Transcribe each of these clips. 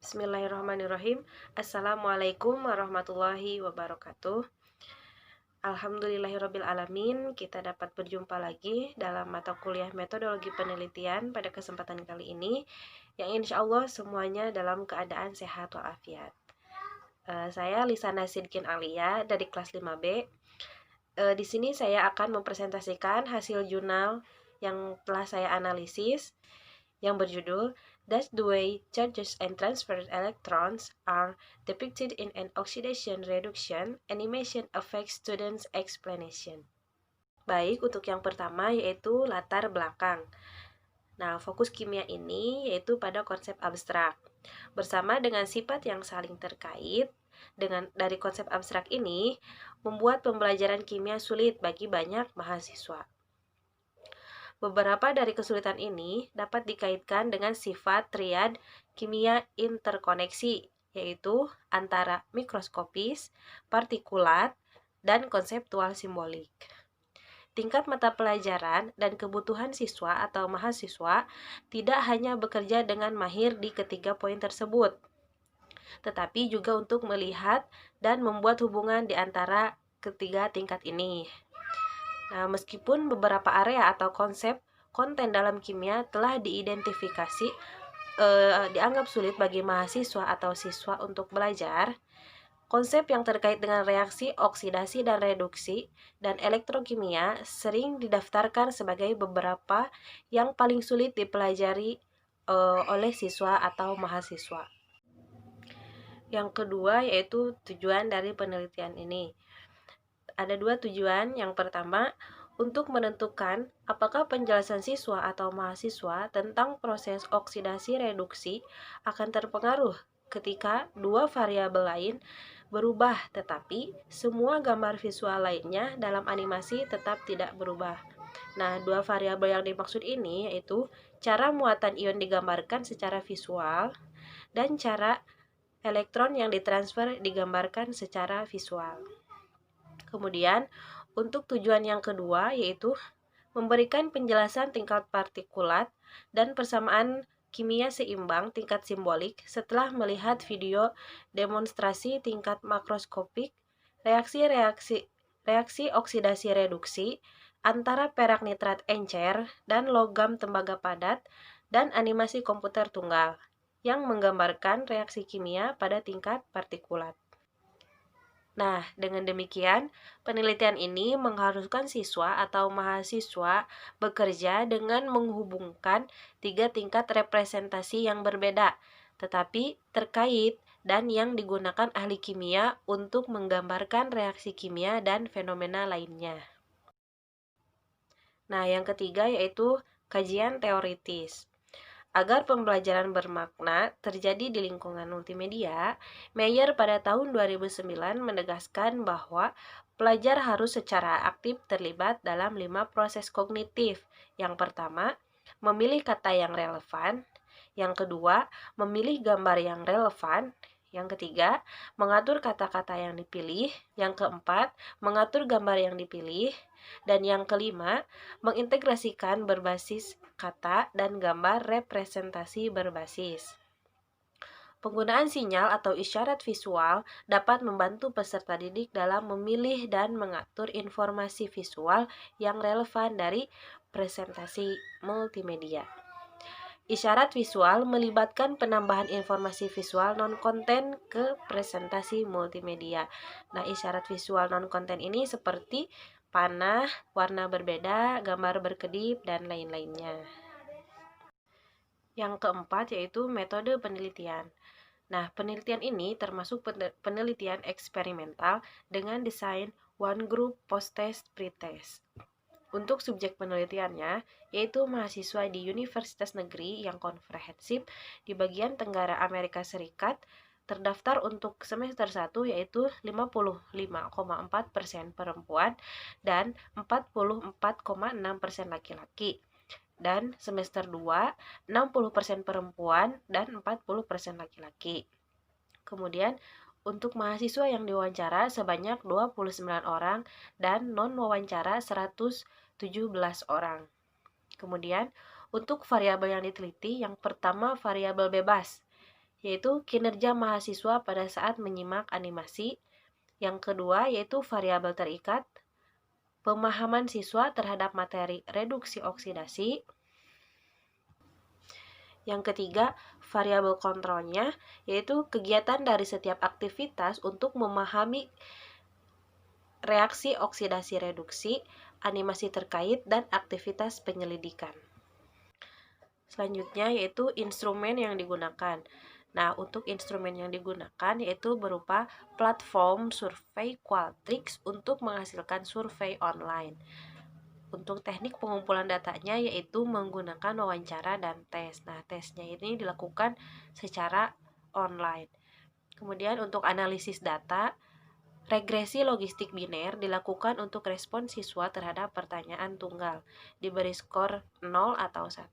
Bismillahirrahmanirrahim. Assalamualaikum warahmatullahi wabarakatuh. Alhamdulillahirrabbilalamin, kita dapat berjumpa lagi dalam mata kuliah metodologi penelitian pada kesempatan kali ini, yang insya Allah semuanya dalam keadaan sehat walafiat. Saya Lisana Sidkin Alia dari kelas 5B. Di sini saya akan mempresentasikan hasil jurnal yang telah saya analisis yang berjudul That's the way charges and transferred electrons are depicted in an oxidation reduction animation affects students explanation. Baik, untuk yang pertama yaitu latar belakang. Nah, fokus kimia ini yaitu pada konsep abstrak. Bersama dengan sifat yang saling terkait, dari konsep abstrak ini membuat pembelajaran kimia sulit bagi banyak mahasiswa. Beberapa dari kesulitan ini dapat dikaitkan dengan sifat triad kimia interkoneksi, yaitu antara mikroskopis, partikulat, dan konseptual simbolik. Tingkat mata pelajaran dan kebutuhan siswa atau mahasiswa tidak hanya bekerja dengan mahir di ketiga poin tersebut, tetapi juga untuk melihat dan membuat hubungan di antara ketiga tingkat ini. Nah, meskipun beberapa area atau konsep konten dalam kimia telah diidentifikasi dianggap sulit bagi mahasiswa atau siswa untuk belajar, konsep yang terkait dengan reaksi oksidasi dan reduksi dan elektrokimia sering didaftarkan sebagai beberapa yang paling sulit dipelajari oleh siswa atau mahasiswa. Yang kedua yaitu tujuan dari penelitian ini. Ada dua tujuan. Yang pertama, untuk menentukan apakah penjelasan siswa atau mahasiswa tentang proses oksidasi reduksi akan terpengaruh ketika dua variabel lain berubah, tetapi semua gambar visual lainnya dalam animasi tetap tidak berubah. Nah, dua variabel yang dimaksud ini yaitu cara muatan ion digambarkan secara visual dan cara elektron yang ditransfer digambarkan secara visual. Kemudian, untuk tujuan yang kedua yaitu memberikan penjelasan tingkat partikulat dan persamaan kimia seimbang tingkat simbolik setelah melihat video demonstrasi tingkat makroskopik reaksi oksidasi reduksi antara perak nitrat encer dan logam tembaga padat dan animasi komputer tunggal yang menggambarkan reaksi kimia pada tingkat partikulat. Nah, dengan demikian, penelitian ini mengharuskan siswa atau mahasiswa bekerja dengan menghubungkan tiga tingkat representasi yang berbeda, tetapi terkait dan yang digunakan ahli kimia untuk menggambarkan reaksi kimia dan fenomena lainnya. Nah, yang ketiga yaitu kajian teoritis. Agar pembelajaran bermakna terjadi di lingkungan multimedia, Meyer pada tahun 2009 menegaskan bahwa pelajar harus secara aktif terlibat dalam 5 proses kognitif. Yang pertama, memilih kata yang relevan. Yang kedua, memilih gambar yang relevan. Yang ketiga, mengatur kata-kata yang dipilih. Yang keempat, mengatur gambar yang dipilih. Dan yang kelima, mengintegrasikan berbasis kata dan gambar representasi berbasis. Penggunaan sinyal atau isyarat visual dapat membantu peserta didik dalam memilih dan mengatur informasi visual yang relevan dari presentasi multimedia. Isyarat visual melibatkan penambahan informasi visual non-konten ke presentasi multimedia. Nah, isyarat visual non-konten ini seperti panah, warna berbeda, gambar berkedip, dan lain-lainnya. Yang keempat yaitu metode penelitian. Nah, penelitian ini termasuk penelitian eksperimental dengan desain one group post-test pre-test. Untuk subjek penelitiannya, yaitu mahasiswa di universitas negeri yang komprehensif di bagian Tenggara Amerika Serikat, terdaftar untuk semester 1 yaitu 55,4% perempuan dan 44,6% laki-laki. Dan semester 2, 60% perempuan dan 40% laki-laki. Kemudian, untuk mahasiswa yang diwawancara sebanyak 29 orang dan non-wawancara 117 orang. Kemudian, untuk variabel yang diteliti, yang pertama variabel bebas, yaitu kinerja mahasiswa pada saat menyimak animasi. Yang kedua yaitu variabel terikat, pemahaman siswa terhadap materi reduksi oksidasi. Yang ketiga, variabel kontrolnya, yaitu kegiatan dari setiap aktivitas untuk memahami reaksi oksidasi reduksi, animasi terkait, dan aktivitas penyelidikan. Selanjutnya yaitu instrumen yang digunakan. Nah, untuk instrumen yang digunakan yaitu berupa platform survei Qualtrics untuk menghasilkan survei online. Untuk teknik pengumpulan datanya yaitu menggunakan wawancara dan tes. Nah, tesnya ini dilakukan secara online. Kemudian untuk analisis data, regresi logistik biner dilakukan untuk respon siswa terhadap pertanyaan tunggal, diberi skor 0 atau 1.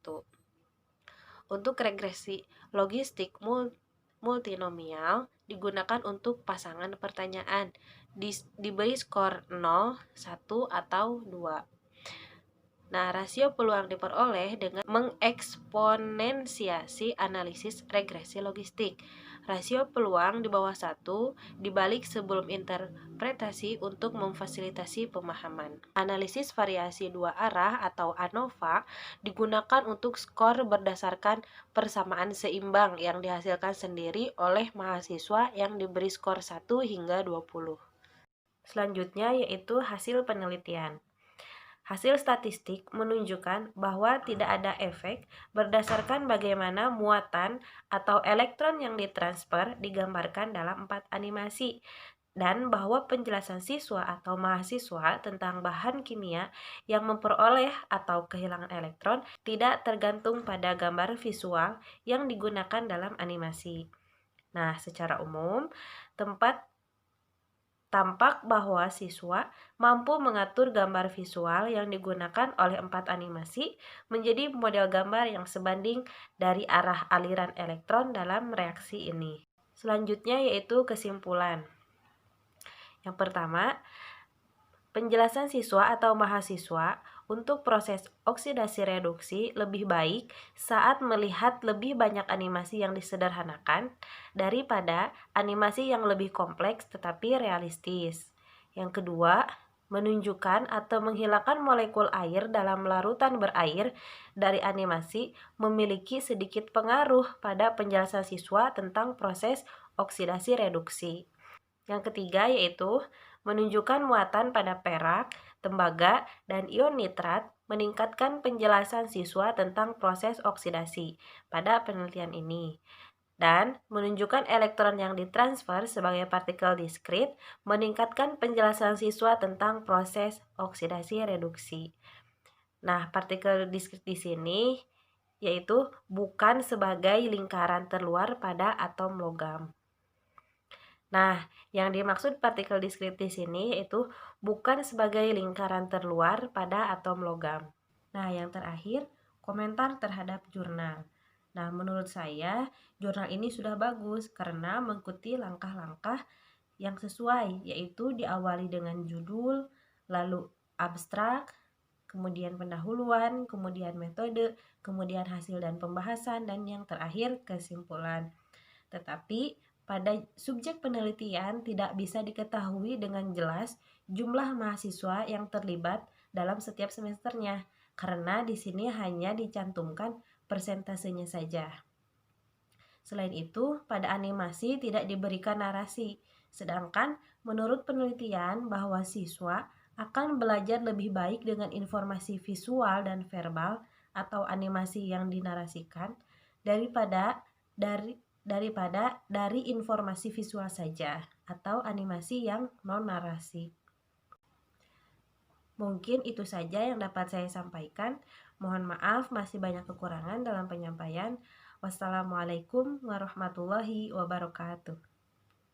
Untuk regresi logistik multinomial digunakan untuk pasangan pertanyaan, diberi skor 0, 1, atau 2. Nah, rasio peluang diperoleh dengan mengeksponensiasi analisis regresi logistik. Rasio peluang di bawah 1 dibalik sebelum interpretasi untuk memfasilitasi pemahaman. Analisis variasi dua arah atau ANOVA digunakan untuk skor berdasarkan persamaan seimbang yang dihasilkan sendiri oleh mahasiswa yang diberi skor 1 hingga 20. Selanjutnya yaitu hasil penelitian. Hasil statistik menunjukkan bahwa tidak ada efek berdasarkan bagaimana muatan atau elektron yang ditransfer digambarkan dalam 4 animasi, dan bahwa penjelasan siswa atau mahasiswa tentang bahan kimia yang memperoleh atau kehilangan elektron tidak tergantung pada gambar visual yang digunakan dalam animasi. Nah, secara umum, tampak bahwa siswa mampu mengatur gambar visual yang digunakan oleh 4 animasi menjadi model gambar yang sebanding dari arah aliran elektron dalam reaksi ini. Selanjutnya yaitu kesimpulan. Yang pertama, penjelasan siswa atau mahasiswa untuk proses oksidasi reduksi lebih baik saat melihat lebih banyak animasi yang disederhanakan daripada animasi yang lebih kompleks tetapi realistis. Yang kedua, menunjukkan atau menghilangkan molekul air dalam larutan berair dari animasi memiliki sedikit pengaruh pada penjelasan siswa tentang proses oksidasi reduksi. Yang ketiga yaitu menunjukkan muatan pada perak, tembaga, dan ion nitrat meningkatkan penjelasan siswa tentang proses oksidasi pada penelitian ini. Dan menunjukkan elektron yang ditransfer sebagai partikel diskrit meningkatkan penjelasan siswa tentang proses oksidasi reduksi. Nah, partikel diskrit di sini yaitu bukan sebagai lingkaran terluar pada atom logam. Nah, yang dimaksud partikel diskrit di sini yaitu bukan sebagai lingkaran terluar pada atom logam. Nah, yang terakhir, komentar terhadap jurnal. Nah, menurut saya, jurnal ini sudah bagus karena mengikuti langkah-langkah yang sesuai, yaitu diawali dengan judul, lalu abstrak, kemudian pendahuluan, kemudian metode, kemudian hasil dan pembahasan, dan yang terakhir kesimpulan. Tetapi pada subjek penelitian tidak bisa diketahui dengan jelas jumlah mahasiswa yang terlibat dalam setiap semesternya, karena di sini hanya dicantumkan persentasenya saja. Selain itu, pada animasi tidak diberikan narasi, sedangkan menurut penelitian bahwa siswa akan belajar lebih baik dengan informasi visual dan verbal atau animasi yang dinarasikan daripada dari informasi visual saja atau animasi yang non narasi. Mungkin itu saja yang dapat saya sampaikan. Mohon maaf masih banyak kekurangan dalam penyampaian. Wassalamualaikum warahmatullahi wabarakatuh.